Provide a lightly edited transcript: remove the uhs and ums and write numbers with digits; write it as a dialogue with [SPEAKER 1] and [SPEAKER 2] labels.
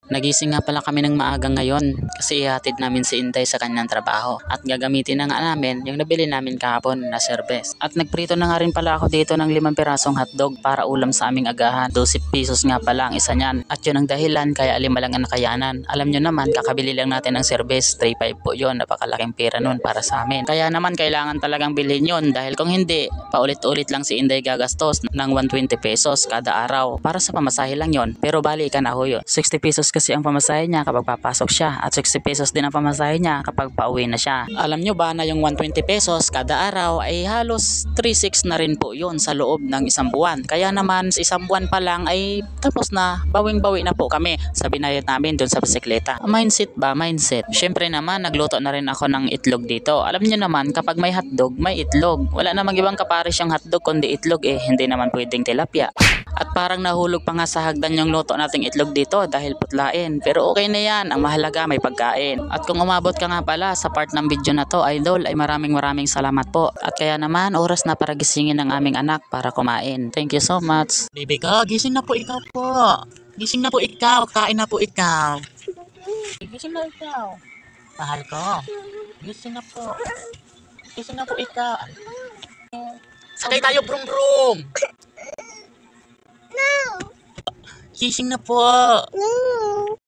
[SPEAKER 1] Nagising nga pala kami ng maaga ngayon kasi ihatid namin si Inday sa kanyang trabaho at gagamitin na nga namin yung nabili namin kahapon na serbes. At nagprito na nga rin pala ako dito ng 5 pirasong hotdog para ulam sa aming agahan. 12 pesos nga pala ang isa niyan at yun ang dahilan kaya 5 lang ang nakayanan. Alam nyo naman kakabili lang natin ng serbes, 3.5 po yun, napakalaking pera nun para sa amin. Kaya naman kailangan talagang bilhin yun dahil kung hindi, paulit-ulit lang si Inday gagastos ng 120 pesos kada araw para sa pamasahe lang yun. Pero bali ka na ho yun. 60 pesos kasi ang pamasahe niya kapag papasok siya at 60 pesos din ang pamasahe niya kapag pauwi na siya. Alam nyo ba na yung 120 pesos kada araw ay halos 3.6 na rin po yun sa loob ng isang buwan. Kaya naman sa isang buwan pa lang ay tapos na, bawing-bawi na po kami sa binayad namin dun sa bisikleta. Mindset ba? Mindset. Syempre naman nagluto na rin ako ng itlog dito. Alam nyo naman kapag may hotdog, may itlog. Wala namang ibang kapares yung hotdog kundi itlog hindi naman pwedeng tilapia. At parang nahulog pa nga sa hagdan yung luto nating itlog dito dahil putlain. Pero okay na yan, ang mahalaga may pagkain. At kung umabot ka nga pala sa part ng video na to, idol, ay maraming salamat po. At kaya naman, oras na para gisingin ng aming anak para kumain. Thank you so much.
[SPEAKER 2] Baby ko, gising na po ikaw po. Gising na po ikaw, kain na po ikaw. Gising na ikaw. Mahal ko. Gising na po. Gising na po ikaw. Sakay tayo, brum brum. Gising na po.